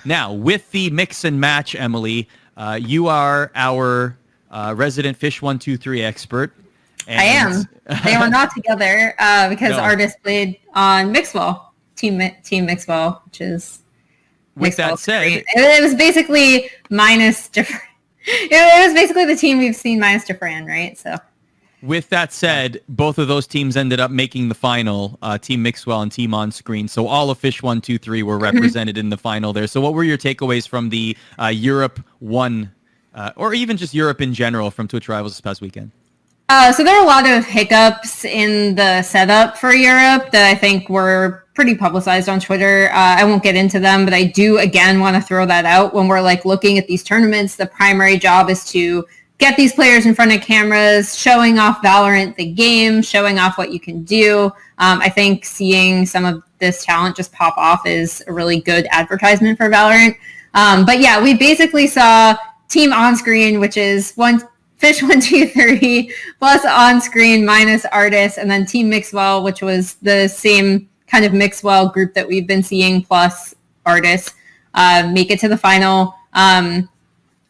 Now, with the mix and match, Emily, you are our resident Fish123 expert. And I am. They were not together because Artis played on Mixwell, Team Mixwell, which is... With that said... It was basically minus different... It was basically the team we've seen minus Defran, right? So... With that said, both of those teams ended up making the final, Team Mixwell and Team On Screen. So all of Fish123 were represented in the final there. So what were your takeaways from the Europe 1, or even just Europe in general from Twitch Rivals this past weekend? So there are a lot of hiccups in the setup for Europe that I think were pretty publicized on Twitter. I won't get into them, but I do, again, want to throw that out. When we're looking at these tournaments, the primary job is to get these players in front of cameras, showing off Valorant, the game, showing off what you can do. I think seeing some of this talent just pop off is a really good advertisement for Valorant. But yeah, we basically saw Team On Screen, which is Fish123 plus On Screen minus Artis, and then Team Mixwell, which was the same kind of Mixwell group that we've been seeing plus Artis, make it to the final.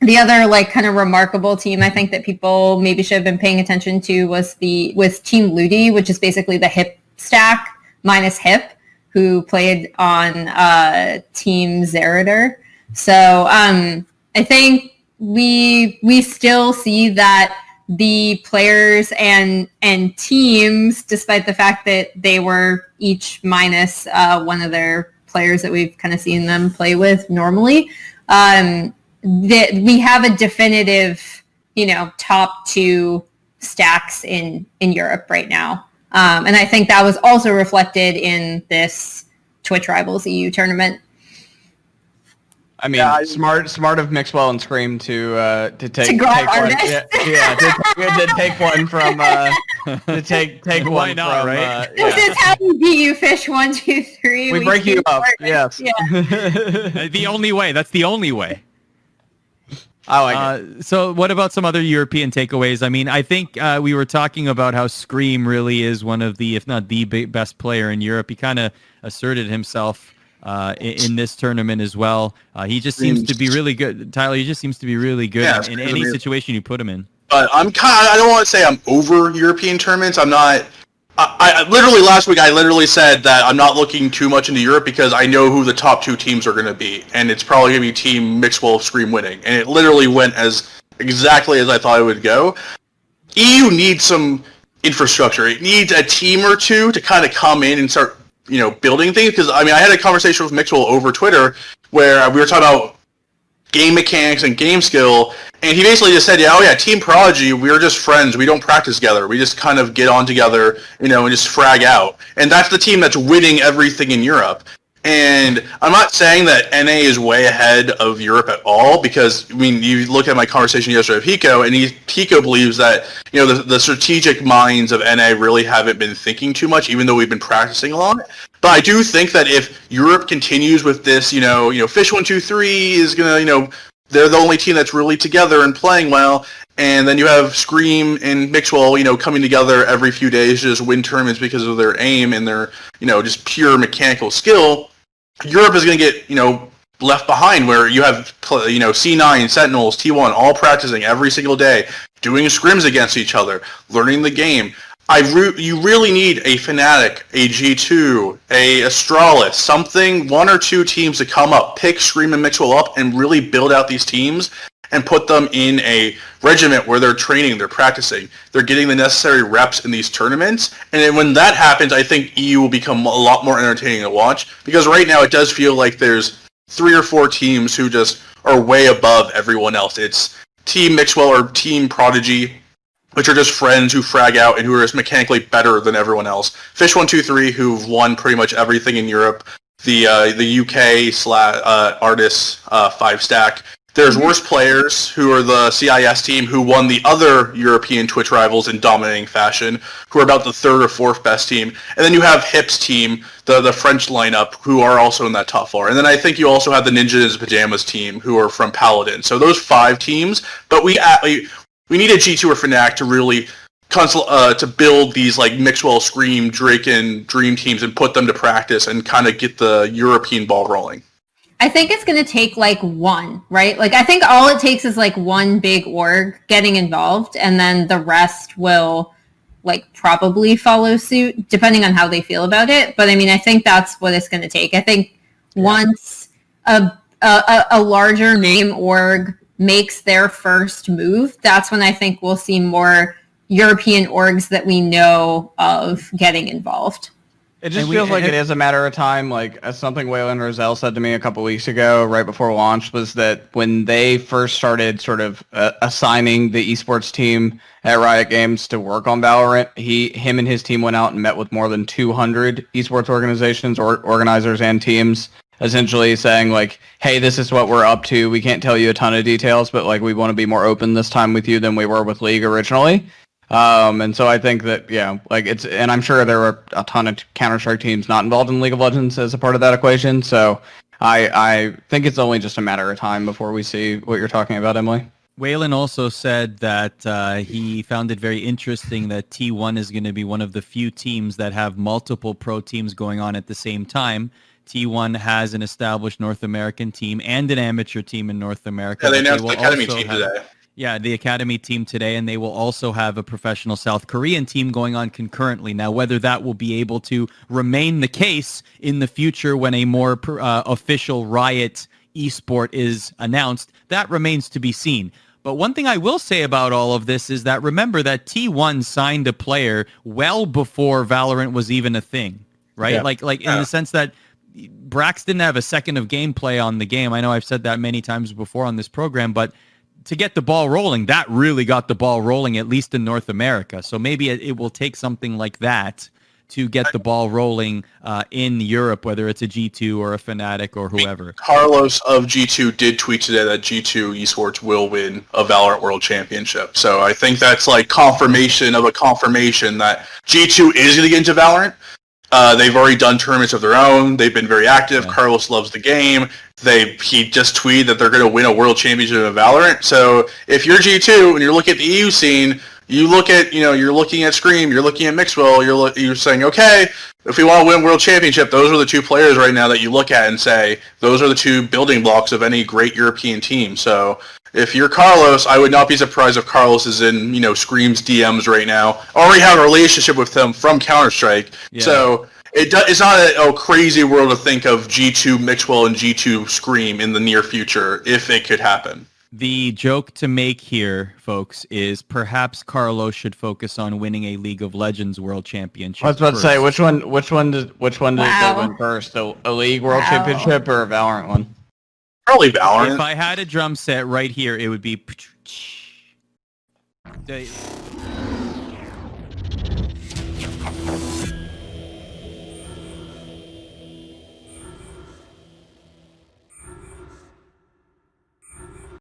The other kind of remarkable team I think that people maybe should have been paying attention to was Team Ludi, which is basically the Hip stack minus Hip, who played on Team Zerator. So I think we still see that the players and teams, despite the fact that they were each minus one of their players that we've kind of seen them play with normally, that we have a definitive, top two stacks in Europe right now. And I think that was also reflected in this Twitch Rivals EU tournament. I mean, smart of Mixwell and ScreaM to take one. To take one from take Why one not, from right? This is how we beat you, Fish123. We break you up. Yes. Yeah. The only way. That's the only way. I like it. So what about some other European takeaways? I mean, I think we were talking about how ScreaM really is one of the, if not the best player in Europe. He kind of asserted himself in this tournament as well. He just seems to be really good. Tyler, he just seems to be really good in any situation you put him in. But I don't want to say I'm over European tournaments. I'm not. I literally last week I literally said that I'm not looking too much into Europe because I know who the top two teams are going to be, and it's probably going to be Team Mixwell ScreaM winning, and it literally went exactly as I thought it would go. EU needs some infrastructure. It needs a team or two to kind of come in and start, building things. Because I had a conversation with Mixwell over Twitter where we were talking about game mechanics and game skill, and he basically just said, Team Prodigy, we're just friends. We don't practice together. We just kind of get on together, and just frag out. And that's the team that's winning everything in Europe. And I'm not saying that NA is way ahead of Europe at all, because, you look at my conversation yesterday with Pico, and Pico believes that, the strategic minds of NA really haven't been thinking too much, even though we've been practicing a lot. But I do think that if Europe continues with this, Fish123 is going to, they're the only team that's really together and playing well, and then you have ScreaM and Mixwell, coming together every few days to just win tournaments because of their aim and their, just pure mechanical skill. Europe is going to get, left behind, where you have, C9, Sentinels, T1, all practicing every single day, doing scrims against each other, learning the game. You really need a Fnatic, a G2, a Astralis, something, one or two teams to come up, pick ScreaM and Mixwell up, and really build out these teams and put them in a regiment where they're training, they're practicing, they're getting the necessary reps in these tournaments. And then when that happens, I think EU will become a lot more entertaining to watch, because right now it does feel like there's 3 or 4 teams who just are way above everyone else. It's Team Mixwell or Team Prodigy, which are just friends who frag out and who are just mechanically better than everyone else. Fish123, who've won pretty much everything in Europe. The UK Artis 5-stack. There's worse players who are the CIS team who won the other European Twitch Rivals in dominating fashion, who are about the 3rd or 4th best team. And then you have Hip's team, the French lineup, who are also in that top 4. And then I think you also have the Ninjas Pajamas team, who are from Paladin. So those 5 teams, but we need a G2 or Fnatic to really to build these Mixwell, ScreaM, Drake, and Dream teams and put them to practice and kind of get the European ball rolling. I think it's going to take like one, right? Like I think all it takes is like one big org getting involved, and then the rest will like probably follow suit depending on how they feel about it. But I mean, I think that's what it's going to take. I think once a larger name org makes their first move, that's when I think we'll see more European orgs that we know of getting involved. It just feels like it is a matter of time. Like something Waylon Roselle said to me a couple weeks ago, right before launch, was that when they first started sort of assigning the esports team at Riot Games to work on Valorant, him and his team went out and met with more than 200 esports organizations or organizers and teams, essentially saying like, hey, this is what we're up to. We can't tell you a ton of details, but like we want to be more open this time with you than we were with League originally. And so I think that, like and I'm sure there were a ton of Counter-Strike teams not involved in League of Legends as a part of that equation. So I think it's only just a matter of time before we see what you're talking about, Emily. Waylon also said that he found it very interesting that T1 is going to be one of the few teams that have multiple pro teams going on at the same time. T1 has an established North American team and an amateur team in North America. Yeah, they announced the Academy team today. Yeah, the Academy team today, and they will also have a professional South Korean team going on concurrently. Now, whether that will be able to remain the case in the future when a more official Riot esport is announced, that remains to be seen. But one thing I will say about all of this is that remember that T1 signed a player well before Valorant was even a thing, right? Yeah. In the sense that Brax didn't have a second of gameplay on the game. I know I've said that many times before on this program, but to get the ball rolling, that really got the ball rolling, at least in North America. So maybe it will take something like that to get the ball rolling in Europe, whether it's a G2 or a Fnatic or whoever. Carlos of G2 did tweet today that G2 Esports will win a Valorant World Championship. So I think that's like confirmation of a confirmation that G2 is going to get into Valorant. They've already done tournaments of their own. They've been very active. Yeah. Carlos loves the game. He just tweeted that they're going to win a world championship of Valorant. So if you're G2 and you're looking at the EU scene, you're looking at ScreaM, you're looking at Mixwell, you're saying, okay, if we want to win world championship, those are the two players right now that you look at and say, those are the two building blocks of any great European team. So if you're Carlos, I would not be surprised if Carlos is in, ScreaM's DMs right now. Already have a relationship with him from Counter-Strike. Yeah. So it's not a crazy world to think of G2 Mixwell and G2 ScreaM in the near future, if it could happen. The joke to make here, folks, is perhaps Carlos should focus on winning a League of Legends World Championship. I was about to say, which one did they win first? A League World Championship or a Valorant one? Probably Valorant. If I had a drum set right here, it would be